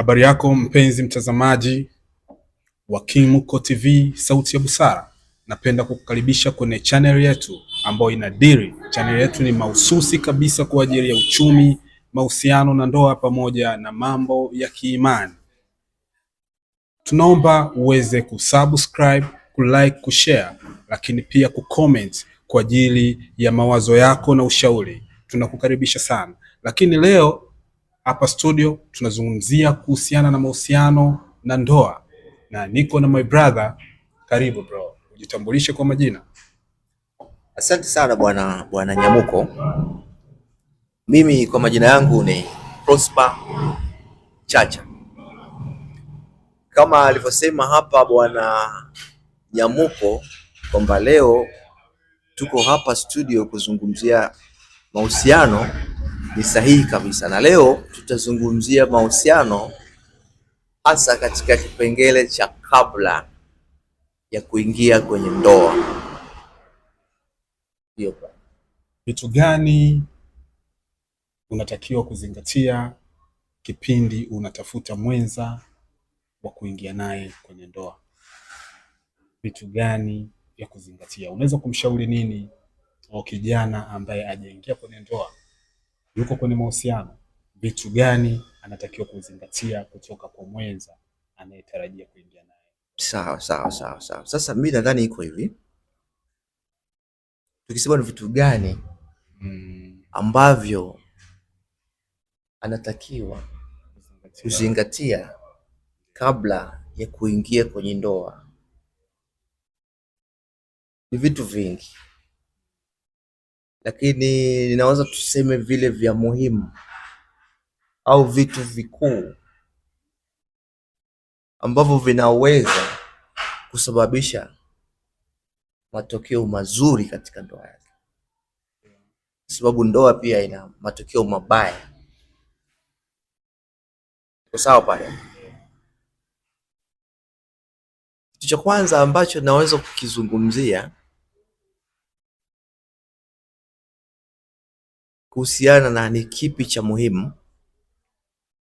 Habari yako mpenzi mtazamaji wa Kimuko TV, sauti ya busara. Napenda kukukaribisha kwenye channel yetu ambayo inadiri. Channel yetu ni mahususi kabisa kwa ajili ya uchumi, mahusiano na ndoa pamoja na mambo ya kiimani. Tunaomba uweze kusubscribe, kulike, kushare, lakini pia kucomment kwa ajili ya mawazo yako na ushauri. Tunakukaribisha sana. Lakini leo hapa studio tunazungumzia kuhusiana na mahusiano na ndoa, na niko na my brother. Karibu bro, ujitambulishe kwa majina. Asante sana bwana Nyamuko. Mimi kwa majina yangu ni Prosper Chacha. Kama alivyosema hapa bwana Nyamuko kwamba leo tuko hapa studio kuzungumzia mahusiano, ni sahihi kabisa, na leo tutazungumzia mahusiano hasa katika kipengele cha kabla ya kuingia kwenye ndoa. Vitu gani unatakiwa kuzingatia kipindi unatafuta mwenza wa kuingia naye kwenye ndoa? Vitu gani vya kuzingatia? Unaweza kumshauri nini au kijana ambaye hajaingia kwenye ndoa, yuko kwenye mahusiano? Vitu gani anatakiwa kuzingatia kutoka kwa mwenza anayetarajia kuingia naye? Sawa. Sasa mimi nadhani iko hivi. Tukisema ni vitu gani ambavyo anatakiwa kuzingatia kabla ya kuingia kwenye ndoa, ni vitu vingi, lakini ninaweza tuseme vile vya muhimu au vitu vikuu ambavyo vinaweza kusababisha matokeo mazuri katika ndoa yake, sababu ndoa pia ina matokeo mabaya. Kwa sawa pale. Kitu cha kwanza ambacho naweza kukizungumzia kuhusiana na ni kipi cha muhimu,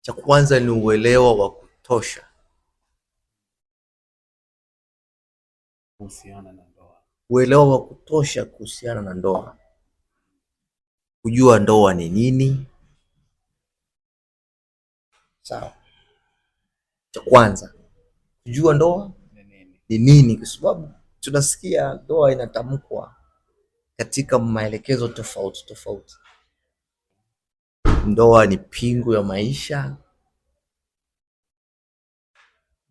cha kwanza ni uelewa wa kutosha kuhusiana na ndoa. Uelewa wa kutosha kuhusiana na ndoa, kujua ndoa ni nini. Sawa. Cha kwanza kujua ndoa ni nini, kwa sababu tunasikia ndoa inatamkwa katika maelekezo tofauti. Ndoa ni pingu ya maisha,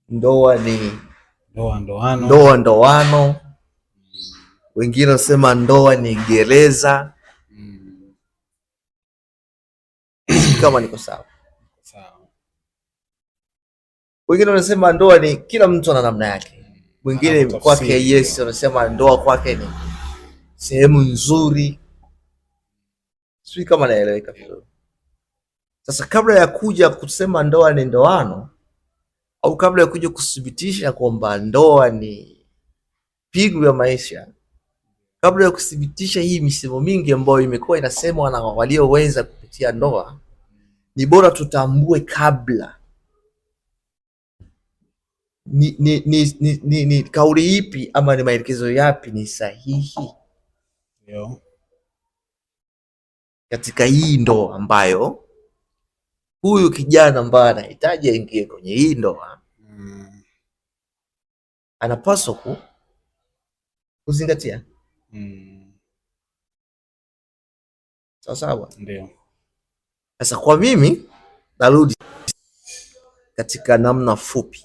ndoa ni ndoano, wengine wanasema ndoa ni gereza. Kama niko sawa. Wengine wanasema ndoa ni kila mtu ana namna yake. Mwingine kwake yes, wanasema ndoa kwake ni sehemu nzuri. Sio kama naeleweka vizuri. Sasa kabla ya kuja kusema ndoa ni ndoano, au kabla ya kuja kuthibitisha kwamba ndoa ni pingu ya maisha, kabla ya kuthibitisha hii misemo mingi ambayo imekuwa inasemwa na walioweza kupitia ndoa, ni bora tutambue kabla ni kauli ipi ama ni maelekezo yapi ni sahihi katika hii ndoa ambayo huyu kijana ambaye anahitaji aingie kwenye hii ndoa anapaswa kuzingatia. Sawa. Ndio. Sasa kwa mimi narudi katika namna fupi.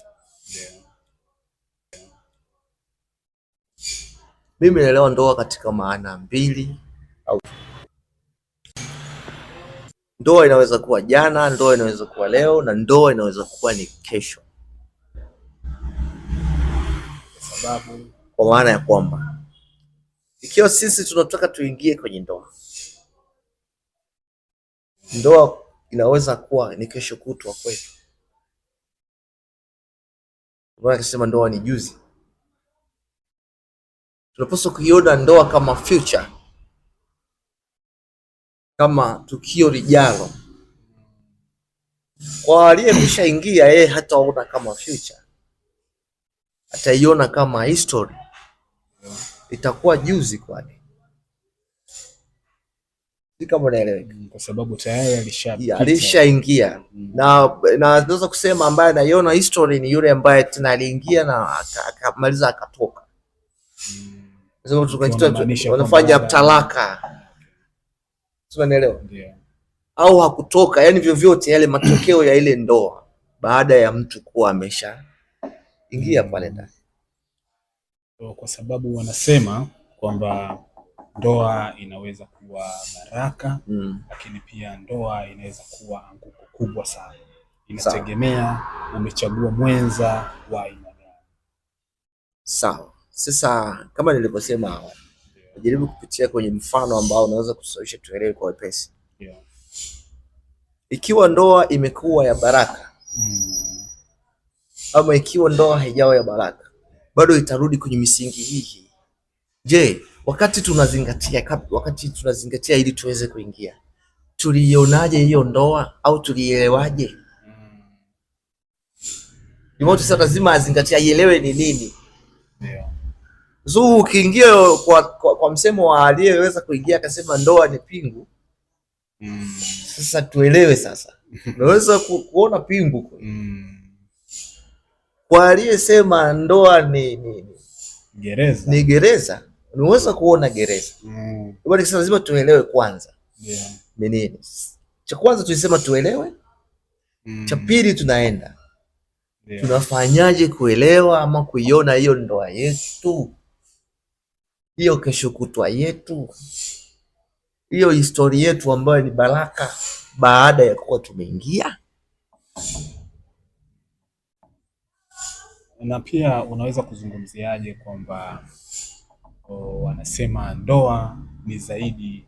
Mimi naelewa ndoa katika maana mbili au ndoa inaweza kuwa jana, ndoa inaweza kuwa leo, na ndoa inaweza kuwa ni kesho. Sababu kwa maana ya kwamba ikiwa sisi tunataka tuingie kwenye ndoa inaweza kuwa ni kesho kutwa kwetu. Bwana akisema ndoa ni juzi. Tunapaswa kuiona ndoa kama future, kama tukio lijalo. Kwa aliyemshaingia yeye hataona kama future, ataiona kama history, itakuwa juzi kwake. Si kama unaeleweka? Kwa sababu tayari alishaingia. Na naweza kusema ambaye anaiona history ni yule ambaye tena aliingia na akamaliza akatoka. Sababu tukakitoa wanafanya talaka. Unaelewa? Ndio. Au hakutoka, yani vyovyote yale matokeo ya ile ndoa baada ya mtu kuwa amesha ingia pale ndani. Kwa sababu wanasema kwamba ndoa inaweza kuwa baraka, lakini pia ndoa inaweza kuwa anguko kubwa sana. Inategemea umechagua mwenza wa aina gani. Sawa. Sasa kama nilivyosema awali, najaribu kupitia kwenye mfano ambao unaweza kusaidia tuelewe kwa wepesi. Ikiwa ndoa imekuwa ya baraka, ama ikiwa ndoa haijawa ya baraka, bado itarudi kwenye misingi hii. Je, wakati tunazingatia ili tuweze kuingia, tulionaje hiyo ndoa au tulielewaje? Ni mtu sasa lazima azingatie, aielewe ni nini. Ukiingia kwa msemo wa aliyeweza kuingia akasema ndoa ni pingu. Sasa tuelewe sasa. Unaweza kuona pingu kwa aliyesema ndoa ni gereza. Ni gereza. Unaweza kuona gereza. Bali sasa lazima tuelewe kwanza. Ni nini? Cha kwanza tulisema tuelewe. Cha pili tunaenda. Tunafanyaje kuelewa ama kuiona hiyo ndoa yetu? Hiyo kesho kutwa yetu? Hiyo historia yetu ambayo ni baraka baada ya kuwa tumeingia? Na pia unaweza kuzungumziaje kwamba wanasema ndoa ni zaidi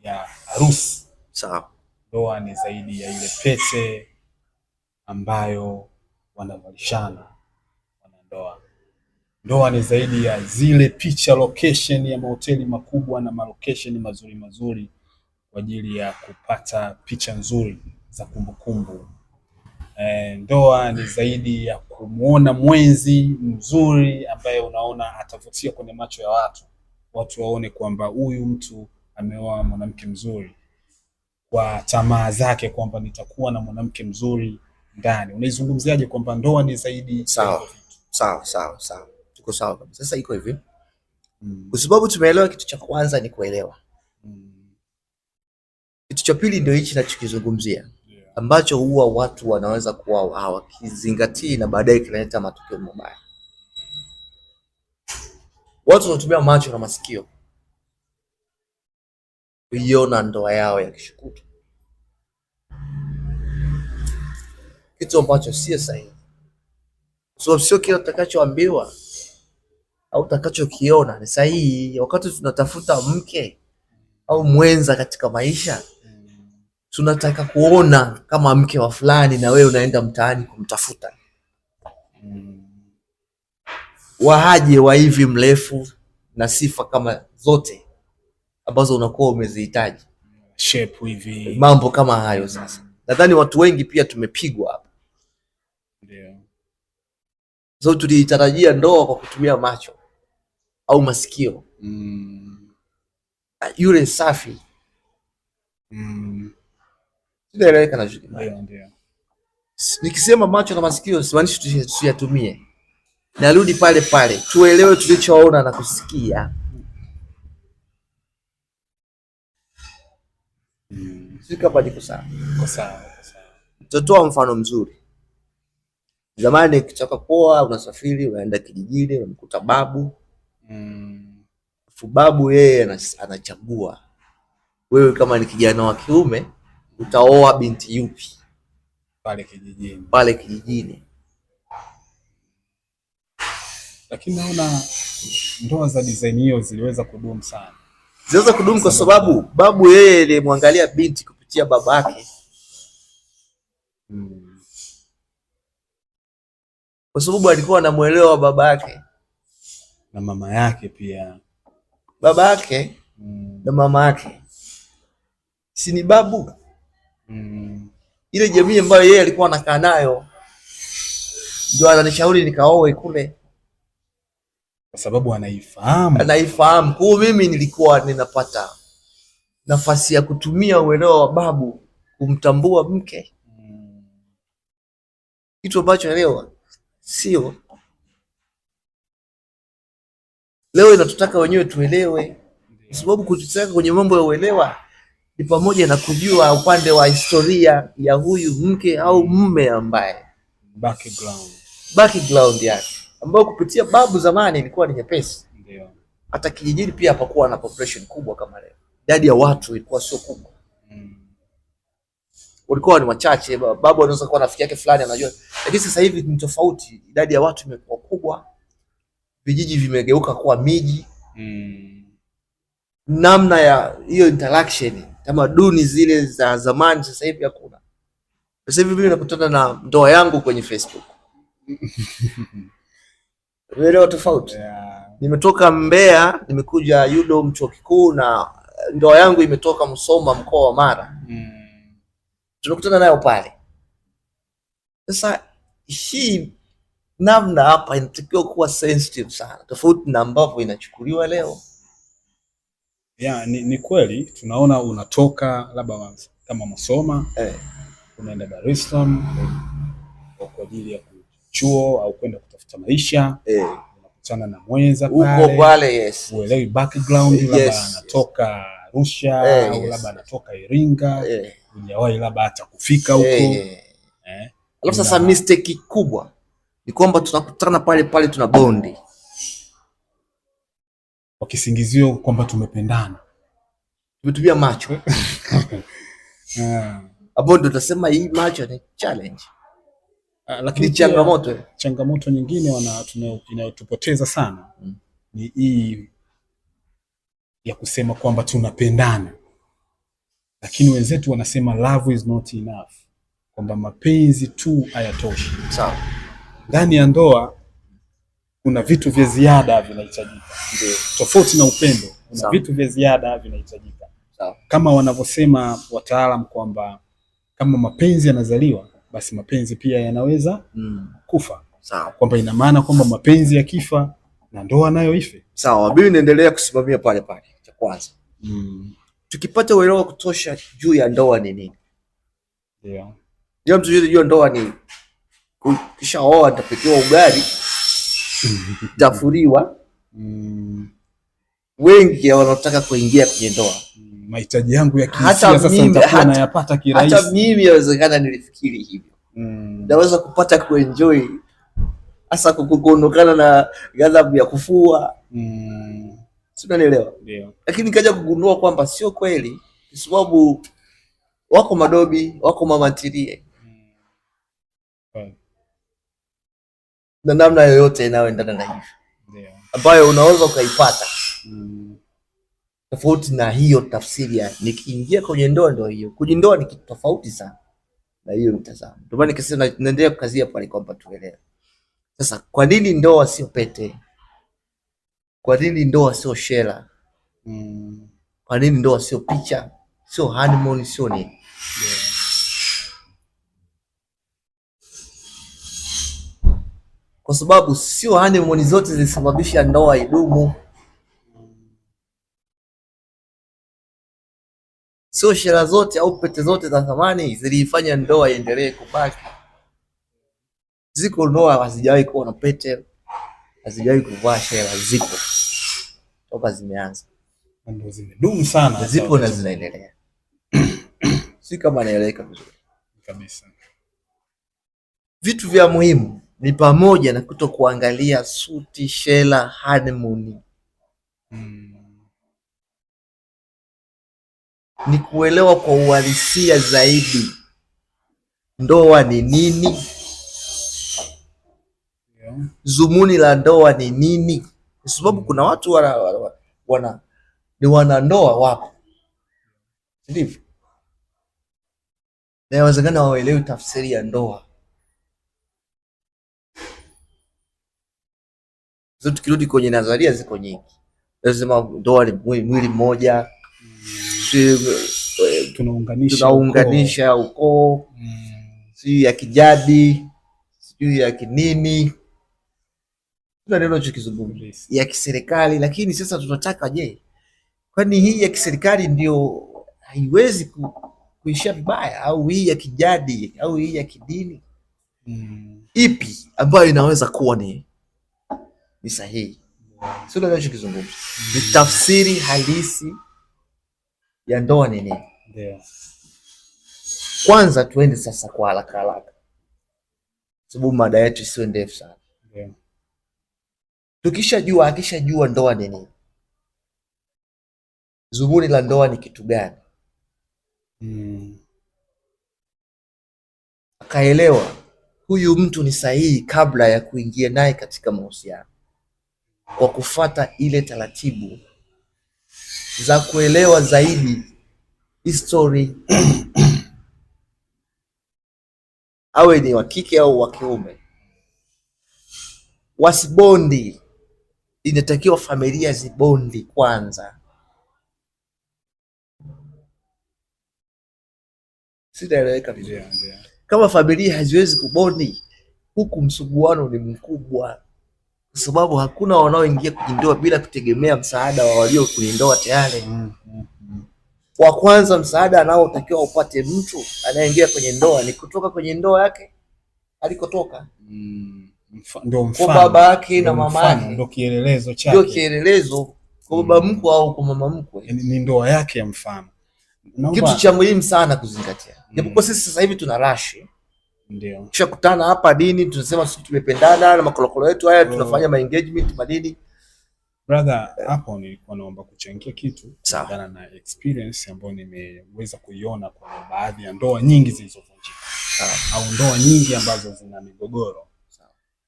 ya harusi. Sawa. Ndoa ni zaidi ya ile pete ambayo wanavalishana wanandoa. Ndoa ni zaidi ya zile picha location ya mahoteli makubwa na malocation mazuri mazuri kwa ajili ya kupata picha nzuri za kumbukumbu. Ndoa ni zaidi ya kumuona mwenzi mzuri ambaye unaona atavutia kwenye macho ya watu waone kwamba huyu mtu ameoa mwanamke mzuri, kwa tamaa zake kwamba nitakuwa na mwanamke mzuri ndani. Unaizungumziaje kwamba ndoa ni zaidi? Sawa. Tuko sawa kabisa. Sasa iko hivi. Kwa sababu tumeelewa kitu cha kwanza ni kuelewa. Kitu cha pili ndio hichi ninachokizungumzia, ambacho huwa watu wanaweza kuwa hawakizingatii na baadaye kinaleta matokeo mabaya. Watu wanatumia macho na masikio kuiona ndoa yao ya kishukutu, kitu ambacho sio sahihi. So sio kila utakachoambiwa au utakachokiona ni sahihi. Wakati tunatafuta mke au mwenza katika maisha, tunataka kuona kama mke wa fulani, na wewe unaenda mtaani kumtafuta. Waje wa hivi mrefu na sifa kama zote ambazo unakuwa umezihitaji, shape hivi, mambo kama hayo. Sasa nadhani watu wengi pia tumepigwa hapa. Ndio. So tulitarajia ndoa kwa kutumia macho au masikio. Yule safi. Tunaeleweka na juki. Ndio. Nikisema macho na masikio simaanishi tusiyatumie. Narudi pale pale, tuelewe tulichoona na kusikia. Sika pale kwa sawa. Kwa sawa. Tutatoa mfano mzuri. Zamani ukitaka kuoa unasafiri unaenda kijijini, unamkuta babu. Babu yeye anachagua wewe kama ni kijana wa kiume utaoa binti yupi pale kijijini. Lakini naona ndoa za design hiyo ziliweza kudumu sana. Ziliweza kudumu kwa sababu babu yeye alimwangalia binti kupitia babake. Kwa sababu alikuwa anamuelewa babake na mama yake pia. Babake na mama yake si ni babu? ile jamii ambayo yeye alikuwa anakaa nayo ndio ananishauri nikaoe kule, kwa sababu anaifahamu. Anaifahamu. Kwa mimi nilikuwa ninapata nafasi ya kutumia uelewa wa babu kumtambua mke, kitu ambacho leo sio. Leo inatutaka wenyewe tuelewe, kwa sababu kututaka kwenye mambo ya uelewa ni pamoja na kujua upande wa historia ya huyu mke au mume, ambaye background yake ambayo kupitia babu zamani ilikuwa ni nyepesi. Ndio. Hata kijijini pia hapakuwa na population kubwa kama leo. Idadi ya watu ilikuwa sio kubwa. Walikuwa ni wachache. Babu anaweza kuwa rafiki yake fulani anajua. Lakini sasa hivi ni tofauti. Idadi ya watu imekuwa kubwa. Vijiji vimegeuka kuwa miji. Namna ya hiyo interaction, tamaduni zile za zamani sasa hivi hakuna. Sasa hivi mimi nakutana na ndoa yangu kwenye Facebook. Leo tofauti. Yeah. Nimetoka Mbeya, nimekuja UDOM chuo kikuu, na ndoa yangu imetoka Musoma mkoa wa Mara. Tunakutana nayo pale. Sasa hii namna hapa inatakiwa kuwa sensitive sana, tofauti na ambavyo inachukuliwa leo. Yeah, ni kweli tunaona unatoka labda kama Musoma unaenda Dar es Salaam kwa ajili ya chuo au kwenda kutafuta maisha, unakutana na mwenza pale huko pale, yes, uelewi background, labda anatoka Arusha au labda anatoka Iringa, hujawahi labda hata kufika huko. Alafu sasa mistake kubwa ni kwamba tunakutana pale pale tuna bondi, wakisingizio kwamba tumependana, tumetumia macho. Hapo ndo tutasema hii macho ni challenge. Lakini changamoto nyingine inayotupoteza sana ni hii ya kusema kwamba tunapendana, lakini wenzetu wanasema love is not enough, kwamba mapenzi tu hayatoshi. Sawa. Ndani ya ndoa kuna vitu vya ziada vinahitajika. Ndio. Tofauti na upendo, kuna vitu vya ziada vinahitajika. Sawa. Kama wanavyosema wataalamu kwamba kama mapenzi yanazaliwa, basi mapenzi pia yanaweza kufa. Sawa. Kwamba ina maana kwamba mapenzi yakifa na ndoa nayo ife. Sawa, mimi naendelea kusimamia pale pale. Cha kwanza, tukipata uelewa wa kutosha juu ya ndoa ni nini? Ndio. Ndio, mtu yule ndoa ni kisha oa atapikiwa ugali, tafuriwa. Wengi wanaotaka kuingia kwenye ndoa, mahitaji yangu ya kihisia sasa nitakuwa nayapata kirahisi. Hata mimi inawezekana nilifikiri hivyo. Naweza kupata kuenjoy, hasa kuondokana na ghadhabu ya kufua. Sio, unanielewa? Ndio. Lakini nikaja kugundua kwamba sio kweli, kwa sababu wako madobi, wako mamantilie. Na namna yoyote inayoendana na hivyo. Ndio. Ambayo unaweza ukaipata. Tofauti na hiyo tafsiri ya nikiingia kwenye ndoa ndio hiyo. Kujindoa ni kitu tofauti sana na hiyo mtazamo. Ndio maana nikasema naendelea kukazia pale kwamba tuelewe. Sasa kwa nini ndoa sio pete? Kwa nini ndoa sio shela? Kwa nini ndoa sio picha? Sio honeymoon, sio nini? Kwa sababu sio honeymoon zote zilisababisha ndoa idumu. Sio shela zote au pete zote za thamani zilifanya ndoa iendelee kubaki. Ziko ndoa hazijawahi kuwa na pete, hazijawahi kuvaa shela, zipo toka zimeanza, ndio zimedumu sana, zipo na zinaendelea. Si kama naeleweka vizuri kabisa. Vitu vya muhimu ni pamoja na kutokuangalia suti, shela, honeymoon. Ni kuelewa kwa uhalisia zaidi ndoa ni nini, zumuni la ndoa ni nini. Kwa sababu kuna watu ni wanandoa wapo, ndivyo, na inawezekana waelewi tafsiri ya ndoa. Zote tukirudi kwenye nadharia ziko nyingi. Lazima ndoa ni mwili mmoja, tunaunganisha ukoo, sijui ya kijadi, sijui ya kinini, tuna neno chokizungumza ya kiserikali. Lakini sasa tunataka kwani hii ya kiserikali ndio haiwezi kuishia vibaya, au hii ya kijadi au hii ya kidini? Ipi ambayo inaweza kuwa ni sahihi? Sio ndio ninachokizungumza. Ni tafsiri halisi ya ndoa ni nini? Kwanza tuende sasa kwa haraka, sababu mada yetu sio ndefu sana. Akishajua ndoa ni nini, zumuni la ndoa ni kitu gani, akaelewa huyu mtu ni sahihi kabla ya kuingia naye katika mahusiano, kwa kufata ile taratibu za kuelewa zaidi history awe ni wa kike au wa kiume, wasibondi. Inatakiwa familia zibondi kwanza. Sijaeleweka vizuri? Kama familia haziwezi kubondi, huku msuguano ni mkubwa, kwa sababu hakuna wanaoingia kwenye ndoa bila kutegemea msaada wa walio kwenye ndoa tayari. Wa kwanza msaada anaotakiwa upate mtu anayeingia kwenye ndoa ni kutoka kwenye ndoa yake alikotoka. Ndio mfano kwa baba yake na mama yake, ndio kielelezo chake, ndio kielelezo kwa baba mkwe au kwa mama mkwe, ni ndoa yake ya mfano. Kitu cha muhimu sana kuzingatia. Japokuwa sisi sasa hivi tuna rashi, ndio kisha kutana hapa dini, tunasema sisi tumependana na makolokolo yetu haya, tunafanya ma engagement madini. Brother, hapo nilikuwa naomba kuchangia kitu kulingana na experience ambayo nimeweza kuiona kwa baadhi ya ndoa nyingi zilizovunjika au ndoa nyingi ambazo zina migogoro.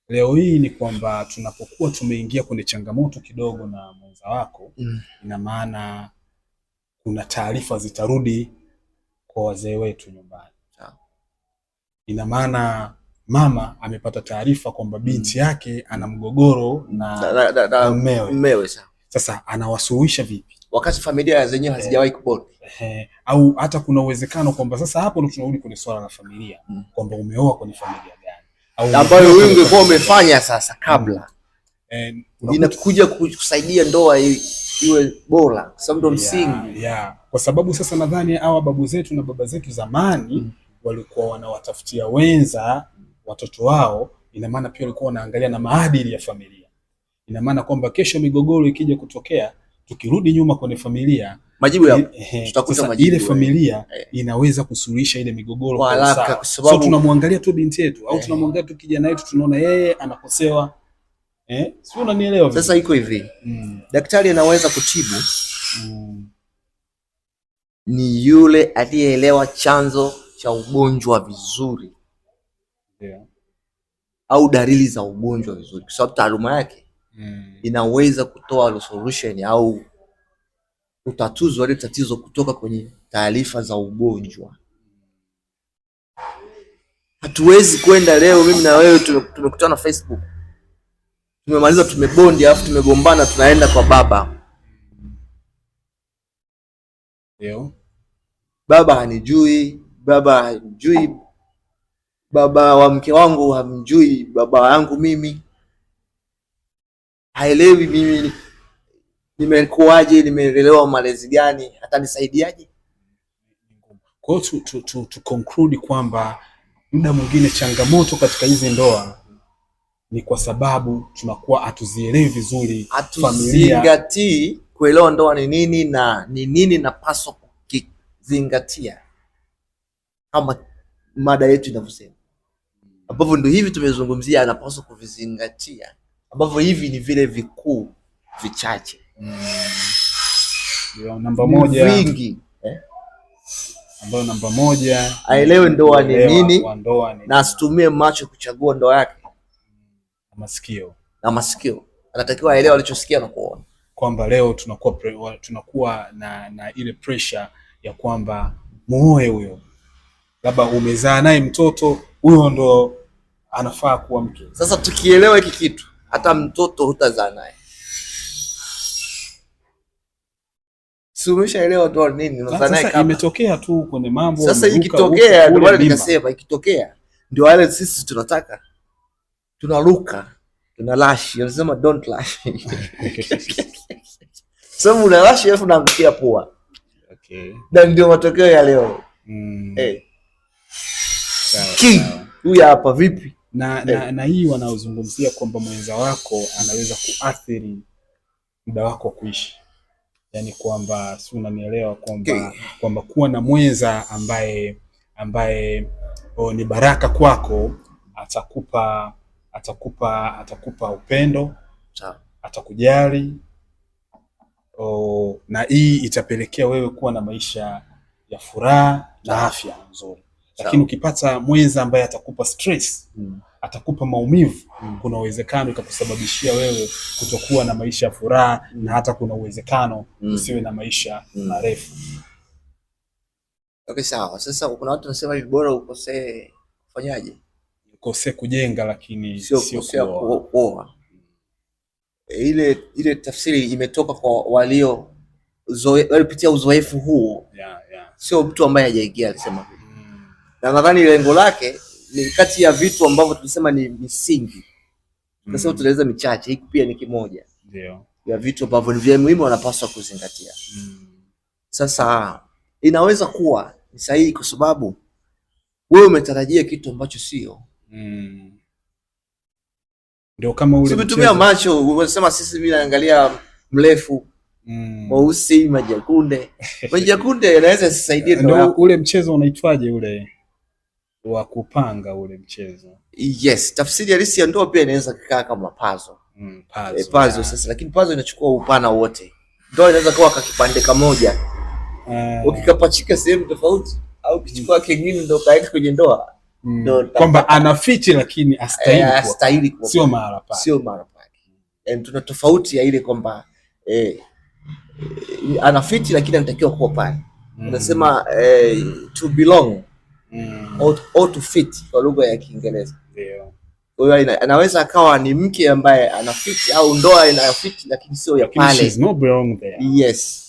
Leo hii ni kwamba tunapokuwa tumeingia kwenye changamoto kidogo na mwenza wako, ina maana kuna taarifa zitarudi kwa wazee wetu nyumbani. Ina maana mama amepata taarifa kwamba binti yake ana mgogoro na mmewe. Sasa anawasuluhisha vipi wakati familia zenyewe hazijawahi kubondi? Au hata kuna uwezekano kwamba sasa hapo ndo tunarudi kwenye swala la familia, kwamba umeoa kwenye familia gani au ambayo wewe ungekuwa umefanya sasa kabla. Inakuja kusaidia ndoa iwe bora, kwa sababu ndo msingi. Kwa sababu sasa nadhani hawa babu zetu na baba zetu zamani walikuwa wanawatafutia wenza watoto wao, ina maana pia walikuwa wanaangalia na maadili ya familia. Ina maana kwamba kesho migogoro ikija kutokea, tukirudi nyuma kwenye familia, majibu ya tutakuta majibu ile familia inaweza kusuluhisha ile migogoro kwa haraka, kwa sababu tunamwangalia tu binti yetu au tunamwangalia tu kijana wetu, tunaona yeye anakosewa. Sio, unanielewa? Sasa iko hivi, daktari anaweza kutibu ni yule aliyeelewa chanzo cha ugonjwa vizuri, au dalili za ugonjwa vizuri, kwa sababu taaluma yake inaweza kutoa solution au utatuzi wa tatizo kutoka kwenye taarifa za ugonjwa. Hatuwezi kwenda leo mimi na wewe tumekutana Facebook, tumemaliza, tumebondi, alafu tumegombana, tunaenda kwa baba. Baba hanijui, baba wa mke wangu hamjui baba yangu mimi, haelewi mimi nimekuaje, nimelelewa malezi gani, atanisaidiaje? Kwa hiyo to conclude kwamba muda mwingine changamoto katika hizi ndoa ni kwa sababu tunakuwa hatuzielewi vizuri familia, hatuzingatii kuelewa ndoa ni nini na ni nini napaswa kuzingatia, kama mada yetu inavyosema, ambavyo ndio hivi tumezungumzia anapaswa kuvizingatia, ambavyo hivi ni vile vikuu vichache. Namba moja vingi ambayo namba moja aelewe ndoa ni nini na asitumie macho kuchagua ndoa yake na masikio. Anatakiwa aelewe alichosikia na kuona, kwamba leo tunakuwa na ile pressure ya kwamba muoe huyo, labda umezaa naye mtoto, huyo ndo anafaa kuwa mke. Sasa tukielewa hiki kitu, hata mtoto hutazaa naye. Si umeshaelewa ndoa nini? Sasa kama imetokea tu kwenye mambo. Sasa ikitokea, ndio maana nikasema ikitokea ndio wale sisi tunataka tunaruka, tunalashi, wanasema don't lash. Sababu unalashi alafu unaangukia pua. Okay. Na ndio matokeo ya leo. King, huyu hapa vipi? Na hii wanaozungumzia kwamba mwenza wako anaweza kuathiri muda wako kuishi. Yaani kwamba si unanielewa kwamba kuwa na mwenza ambaye ni baraka kwako, atakupa upendo, atakujali, na hii itapelekea wewe kuwa na maisha ya furaha na afya nzuri. Lakini ukipata mwenza ambaye atakupa stress, atakupa maumivu, kuna uwezekano ikakusababishia wewe kutokuwa na maisha ya furaha, na hata kuna uwezekano usiwe na maisha marefu. Okay, sawa. Sasa kuna watu wanasema ni bora ukosee kufanyaje? Ukosee kujenga, lakini sio kuoa. Ile tafsiri imetoka kwa walipitia uzoefu huu. Sio mtu ambaye hajaingia alisema. Na nadhani lengo lake ni kati ya vitu ambavyo tulisema ni misingi. Sasa tunaweza michache, hiki pia ni kimoja. Ndio. Ya vitu ambavyo ni vya muhimu wanapaswa kuzingatia. Sasa inaweza kuwa ni sahihi kwa sababu wewe umetarajia kitu ambacho sio. Ndio kama ule umetumia macho, unasema sisi mimi naangalia mrefu, mweusi, majakunde. Majakunde yanaweza sisaidie. Ndio ule mchezo unaitwaje ule wa kupanga ule mchezo? Yes, tafsiri halisi ya ndoa pia inaweza kukaa kama puzzle. Puzzle sasa, lakini puzzle inachukua upana wote. Ndoa inaweza kuwa kipande kimoja. Ukikapachika sehemu tofauti au kichukua kingine ndio kaeka kwenye ndoa. Kwamba anafiti lakini astahili kwa sio mahali pake. Sio mahali pake. Tuna tofauti ya ile kwamba anafiti lakini anatakiwa kuwa pale. Unasema to belong. Or to fit kwa lugha ya Kiingereza. Ndio. Kwa hiyo anaweza akawa ni mke ambaye anafiti au ndoa inayofiti lakini sio ya pale. She's not belong there. Yes.